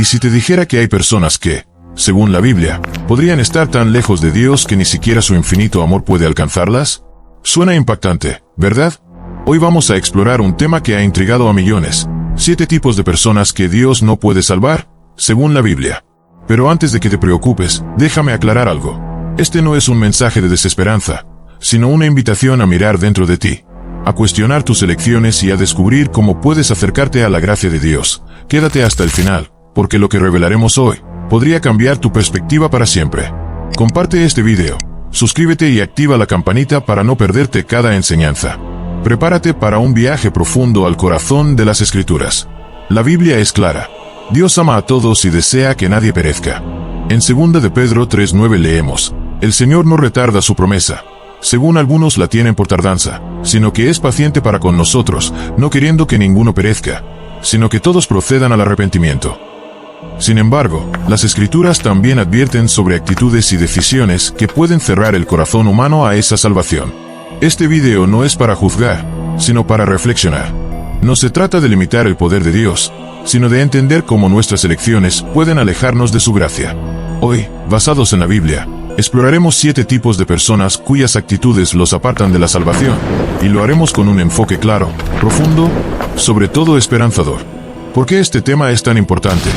Y si te dijera que hay personas que, según la Biblia, podrían estar tan lejos de Dios que ni siquiera su infinito amor puede alcanzarlas? Suena impactante, ¿verdad? Hoy vamos a explorar un tema que ha intrigado a millones: 7 tipos de personas que Dios no puede salvar, según la Biblia. Pero antes de que te preocupes, déjame aclarar algo. Este no es un mensaje de desesperanza, sino una invitación a mirar dentro de ti, a cuestionar tus elecciones y a descubrir cómo puedes acercarte a la gracia de Dios. Quédate hasta el final, porque lo que revelaremos hoy podría cambiar tu perspectiva para siempre. Comparte este video, suscríbete y activa la campanita para no perderte cada enseñanza. Prepárate para un viaje profundo al corazón de las Escrituras. La Biblia es clara. Dios ama a todos y desea que nadie perezca. En 2 de Pedro 3:9 leemos: El Señor no retarda su promesa, según algunos la tienen por tardanza, sino que es paciente para con nosotros, no queriendo que ninguno perezca, sino que todos procedan al arrepentimiento. Sin embargo, las Escrituras también advierten sobre actitudes y decisiones que pueden cerrar el corazón humano a esa salvación. Este video no es para juzgar, sino para reflexionar. No se trata de limitar el poder de Dios, sino de entender cómo nuestras elecciones pueden alejarnos de su gracia. Hoy, basados en la Biblia, exploraremos 7 tipos de personas cuyas actitudes los apartan de la salvación, y lo haremos con un enfoque claro, profundo, sobre todo esperanzador. ¿Por qué este tema es tan importante?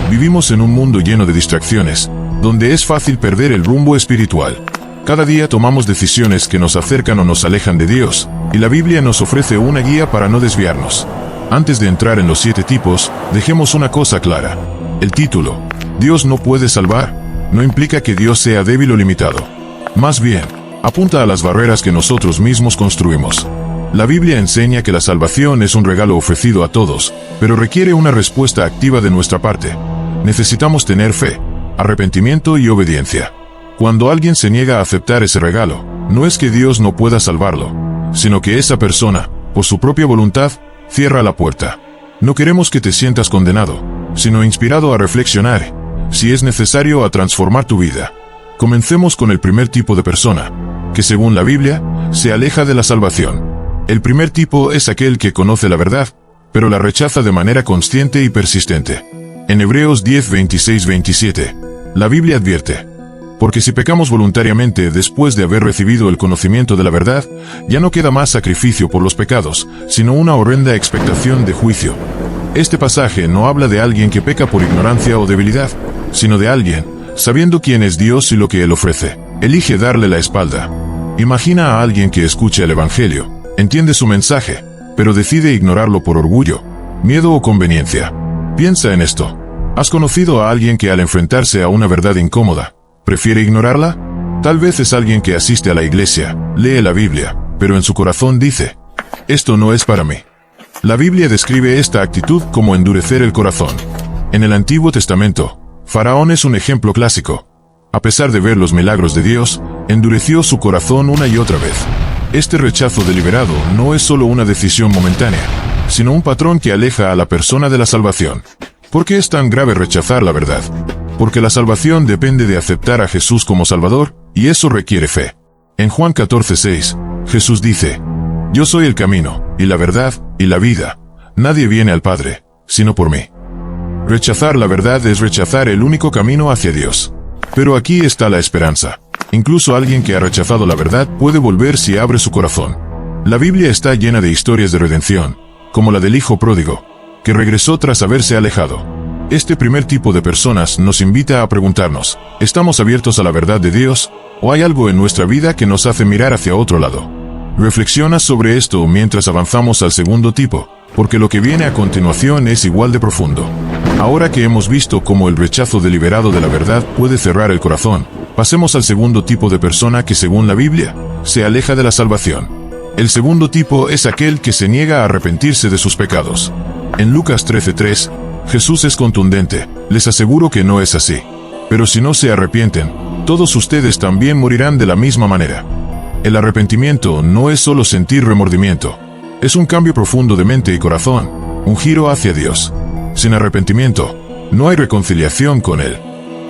Vivimos en un mundo lleno de distracciones, donde es fácil perder el rumbo espiritual. Cada día tomamos decisiones que nos acercan o nos alejan de Dios, y la Biblia nos ofrece una guía para no desviarnos. Antes de entrar en los 7 tipos, dejemos una cosa clara. El título, Dios no puede salvar, no implica que Dios sea débil o limitado. Más bien, apunta a las barreras que nosotros mismos construimos. La Biblia enseña que la salvación es un regalo ofrecido a todos, pero requiere una respuesta activa de nuestra parte. Necesitamos tener fe, arrepentimiento y obediencia. Cuando alguien se niega a aceptar ese regalo, no es que Dios no pueda salvarlo, sino que esa persona, por su propia voluntad, cierra la puerta. No queremos que te sientas condenado, sino inspirado a reflexionar, si es necesario, a transformar tu vida. Comencemos con el primer tipo de persona, que según la Biblia, se aleja de la salvación. El primer tipo es aquel que conoce la verdad, pero la rechaza de manera consciente y persistente. En Hebreos 10:26-27, la Biblia advierte: porque si pecamos voluntariamente después de haber recibido el conocimiento de la verdad, ya no queda más sacrificio por los pecados, sino una horrenda expectación de juicio. Este pasaje no habla de alguien que peca por ignorancia o debilidad, sino de alguien, sabiendo quién es Dios y lo que Él ofrece, elige darle la espalda. Imagina a alguien que escucha el Evangelio, entiende su mensaje, pero decide ignorarlo por orgullo, miedo o conveniencia. Piensa en esto. ¿Has conocido a alguien que al enfrentarse a una verdad incómoda, prefiere ignorarla? Tal vez es alguien que asiste a la iglesia, lee la Biblia, pero en su corazón dice: esto no es para mí. La Biblia describe esta actitud como endurecer el corazón. En el Antiguo Testamento, Faraón es un ejemplo clásico. A pesar de ver los milagros de Dios, endureció su corazón una y otra vez. Este rechazo deliberado no es solo una decisión momentánea, sino un patrón que aleja a la persona de la salvación. ¿Por qué es tan grave rechazar la verdad? Porque la salvación depende de aceptar a Jesús como Salvador, y eso requiere fe. En Juan 14:6, Jesús dice: yo soy el camino, y la verdad, y la vida. Nadie viene al Padre, sino por mí. Rechazar la verdad es rechazar el único camino hacia Dios. Pero aquí está la esperanza. Incluso alguien que ha rechazado la verdad puede volver si abre su corazón. La Biblia está llena de historias de redención, como la del hijo pródigo, que regresó tras haberse alejado. Este primer tipo de personas nos invita a preguntarnos: ¿estamos abiertos a la verdad de Dios, o hay algo en nuestra vida que nos hace mirar hacia otro lado? Reflexiona sobre esto mientras avanzamos al segundo tipo, porque lo que viene a continuación es igual de profundo. Ahora que hemos visto cómo el rechazo deliberado de la verdad puede cerrar el corazón, pasemos al segundo tipo de persona que, según la Biblia, se aleja de la salvación. El segundo tipo es aquel que se niega a arrepentirse de sus pecados. En Lucas 13:3, Jesús es contundente: les aseguro que no es así. Pero si no se arrepienten, todos ustedes también morirán de la misma manera. El arrepentimiento no es solo sentir remordimiento. Es un cambio profundo de mente y corazón, un giro hacia Dios. Sin arrepentimiento, no hay reconciliación con Él.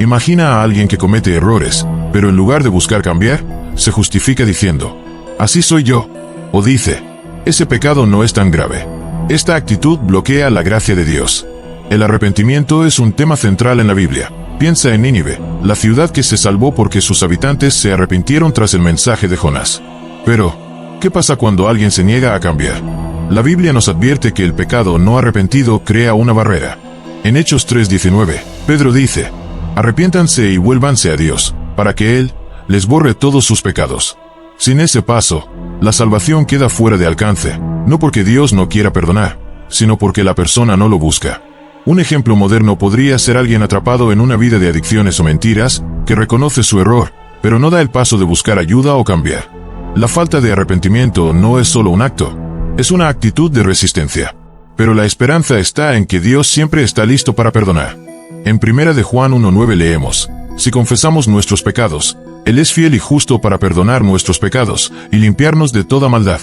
Imagina a alguien que comete errores, pero en lugar de buscar cambiar, se justifica diciendo: así soy yo. O dice: ese pecado no es tan grave. Esta actitud bloquea la gracia de Dios. El arrepentimiento es un tema central en la Biblia. Piensa en Nínive, la ciudad que se salvó porque sus habitantes se arrepintieron tras el mensaje de Jonás. Pero, ¿qué pasa cuando alguien se niega a cambiar? La Biblia nos advierte que el pecado no arrepentido crea una barrera. En Hechos 3:19, Pedro dice: arrepiéntanse y vuélvanse a Dios, para que Él les borre todos sus pecados. Sin ese paso, la salvación queda fuera de alcance, no porque Dios no quiera perdonar, sino porque la persona no lo busca. Un ejemplo moderno podría ser alguien atrapado en una vida de adicciones o mentiras, que reconoce su error, pero no da el paso de buscar ayuda o cambiar. La falta de arrepentimiento no es solo un acto, es una actitud de resistencia. Pero la esperanza está en que Dios siempre está listo para perdonar. En 1 de Juan 1:9 leemos: si confesamos nuestros pecados, Él es fiel y justo para perdonar nuestros pecados y limpiarnos de toda maldad.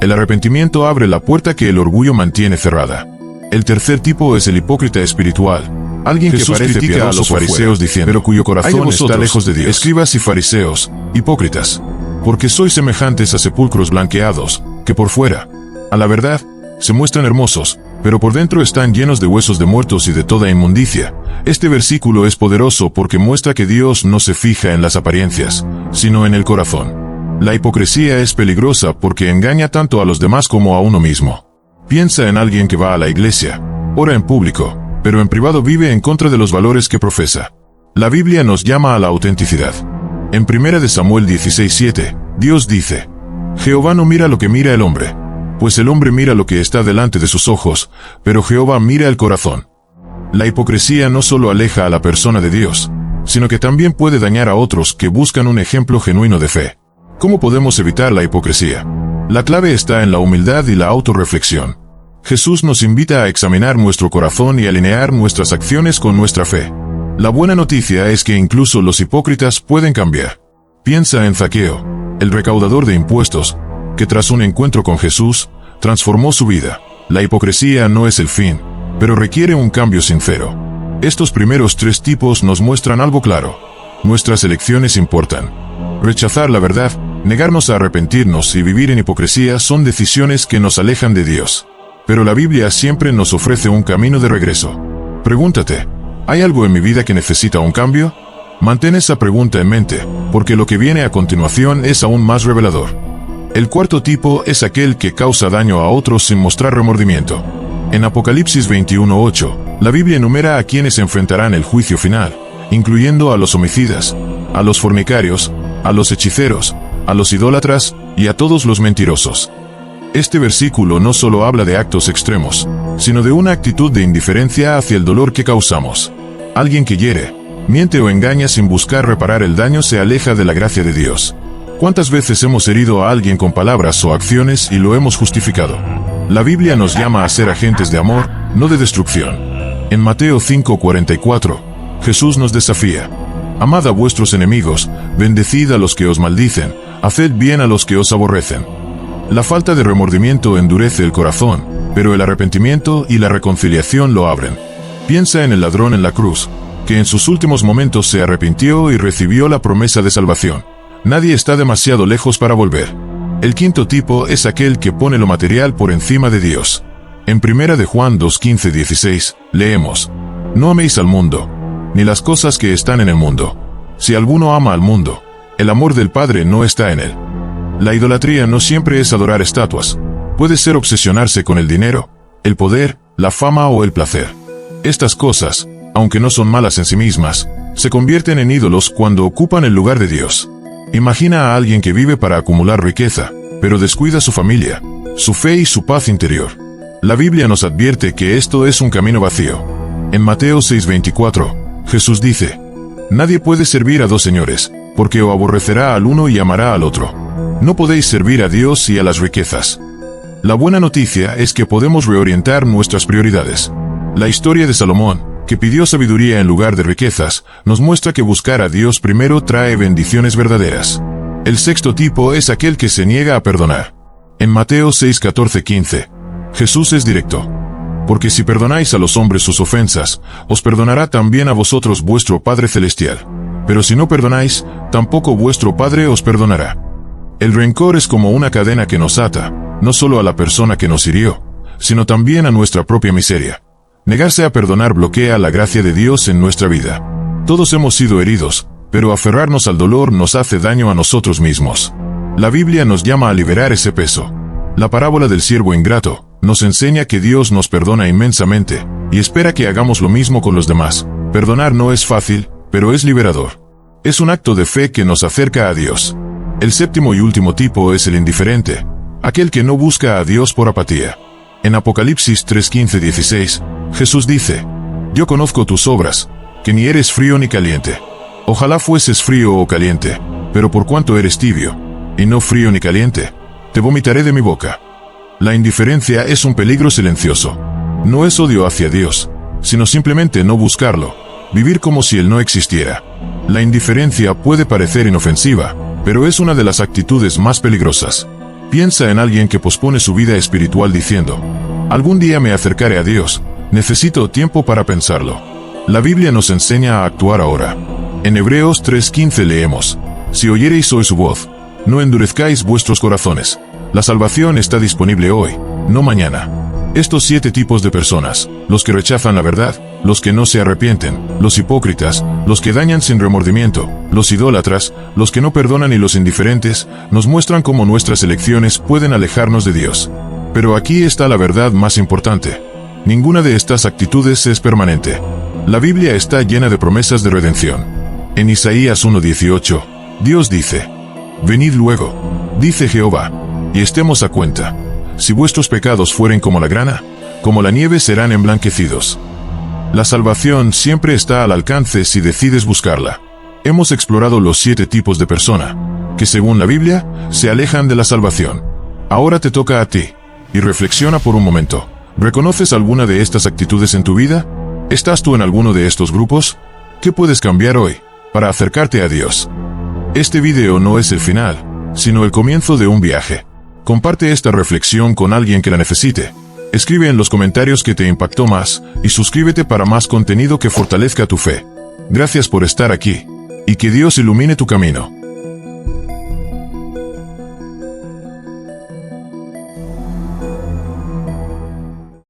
El arrepentimiento abre la puerta que el orgullo mantiene cerrada. El tercer tipo es el hipócrita espiritual, alguien que parece piadoso a los fariseos diciendo, pero cuyo corazón está lejos de Dios. Escribas y fariseos, hipócritas, porque sois semejantes a sepulcros blanqueados, que por fuera, a la verdad, se muestran hermosos, pero por dentro están llenos de huesos de muertos y de toda inmundicia. Este versículo es poderoso porque muestra que Dios no se fija en las apariencias, sino en el corazón. La hipocresía es peligrosa porque engaña tanto a los demás como a uno mismo. Piensa en alguien que va a la iglesia, ora en público, pero en privado vive en contra de los valores que profesa. La Biblia nos llama a la autenticidad. En 1 de Samuel 16:7, Dios dice: Jehová no mira lo que mira el hombre, pues el hombre mira lo que está delante de sus ojos, pero Jehová mira el corazón. La hipocresía no solo aleja a la persona de Dios, sino que también puede dañar a otros que buscan un ejemplo genuino de fe. ¿Cómo podemos evitar la hipocresía? La clave está en la humildad y la autorreflexión. Jesús nos invita a examinar nuestro corazón y alinear nuestras acciones con nuestra fe. La buena noticia es que incluso los hipócritas pueden cambiar. Piensa en Zaqueo, el recaudador de impuestos, que tras un encuentro con Jesús, transformó su vida. La hipocresía no es el fin, pero requiere un cambio sincero. Estos primeros tres tipos nos muestran algo claro. Nuestras elecciones importan. Rechazar la verdad, negarnos a arrepentirnos y vivir en hipocresía son decisiones que nos alejan de Dios. Pero la Biblia siempre nos ofrece un camino de regreso. Pregúntate, ¿hay algo en mi vida que necesita un cambio? Mantén esa pregunta en mente, porque lo que viene a continuación es aún más revelador. El cuarto tipo es aquel que causa daño a otros sin mostrar remordimiento. En Apocalipsis 21:8, la Biblia enumera a quienes enfrentarán el juicio final, incluyendo a los homicidas, a los fornicarios, a los hechiceros, a los idólatras y a todos los mentirosos. Este versículo no solo habla de actos extremos, sino de una actitud de indiferencia hacia el dolor que causamos. Alguien que hiere, miente o engaña sin buscar reparar el daño se aleja de la gracia de Dios. ¿Cuántas veces hemos herido a alguien con palabras o acciones y lo hemos justificado? La Biblia nos llama a ser agentes de amor, no de destrucción. En Mateo 5:44, Jesús nos desafía: amad a vuestros enemigos, bendecid a los que os maldicen, haced bien a los que os aborrecen. La falta de remordimiento endurece el corazón, pero el arrepentimiento y la reconciliación lo abren. Piensa en el ladrón en la cruz, que en sus últimos momentos se arrepintió y recibió la promesa de salvación. Nadie está demasiado lejos para volver. El quinto tipo es aquel que pone lo material por encima de Dios. En 1 de Juan 2:15-16, leemos: no améis al mundo, ni las cosas que están en el mundo. Si alguno ama al mundo, el amor del Padre no está en él. La idolatría no siempre es adorar estatuas. Puede ser obsesionarse con el dinero, el poder, la fama o el placer. Estas cosas, aunque no son malas en sí mismas, se convierten en ídolos cuando ocupan el lugar de Dios. Imagina a alguien que vive para acumular riqueza, pero descuida su familia, su fe y su paz interior. La Biblia nos advierte que esto es un camino vacío. En Mateo 6:24, Jesús dice: nadie puede servir a dos señores, porque o aborrecerá al uno y amará al otro. No podéis servir a Dios y a las riquezas. La buena noticia es que podemos reorientar nuestras prioridades. La historia de Salomón, que pidió sabiduría en lugar de riquezas, nos muestra que buscar a Dios primero trae bendiciones verdaderas. El sexto tipo es aquel que se niega a perdonar. En Mateo 6:14-15, Jesús es directo: porque si perdonáis a los hombres sus ofensas, os perdonará también a vosotros vuestro Padre Celestial. Pero si no perdonáis, tampoco vuestro Padre os perdonará. El rencor es como una cadena que nos ata, no solo a la persona que nos hirió, sino también a nuestra propia miseria. Negarse a perdonar bloquea la gracia de Dios en nuestra vida. Todos hemos sido heridos, pero aferrarnos al dolor nos hace daño a nosotros mismos. La Biblia nos llama a liberar ese peso. La parábola del siervo ingrato nos enseña que Dios nos perdona inmensamente y espera que hagamos lo mismo con los demás. Perdonar no es fácil, pero es liberador. Es un acto de fe que nos acerca a Dios. El séptimo y último tipo es el indiferente, aquel que no busca a Dios por apatía. En Apocalipsis 3:15-16, Jesús dice: Yo conozco tus obras, que ni eres frío ni caliente. Ojalá fueses frío o caliente, pero por cuanto eres tibio, y no frío ni caliente, te vomitaré de mi boca. La indiferencia es un peligro silencioso. No es odio hacia Dios, sino simplemente no buscarlo, vivir como si Él no existiera. La indiferencia puede parecer inofensiva, pero es una de las actitudes más peligrosas. Piensa en alguien que pospone su vida espiritual diciendo: algún día me acercaré a Dios, necesito tiempo para pensarlo. La Biblia nos enseña a actuar ahora. En Hebreos 3:15 leemos: Si oyereis hoy su voz, no endurezcáis vuestros corazones. La salvación está disponible hoy, no mañana. Estos 7 tipos de personas, los que rechazan la verdad, los que no se arrepienten, los hipócritas, los que dañan sin remordimiento, los idólatras, los que no perdonan y los indiferentes, nos muestran cómo nuestras elecciones pueden alejarnos de Dios. Pero aquí está la verdad más importante. Ninguna de estas actitudes es permanente. La Biblia está llena de promesas de redención. En Isaías 1:18, Dios dice: Venid luego, dice Jehová, y estemos a cuenta. Si vuestros pecados fueren como la grana, como la nieve serán emblanquecidos. La salvación siempre está al alcance si decides buscarla. Hemos explorado los 7 tipos de persona, que según la Biblia, se alejan de la salvación. Ahora te toca a ti, y reflexiona por un momento. ¿Reconoces alguna de estas actitudes en tu vida? ¿Estás tú en alguno de estos grupos? ¿Qué puedes cambiar hoy para acercarte a Dios? Este video no es el final, sino el comienzo de un viaje. Comparte esta reflexión con alguien que la necesite. Escribe en los comentarios qué te impactó más, y suscríbete para más contenido que fortalezca tu fe. Gracias por estar aquí, y que Dios ilumine tu camino.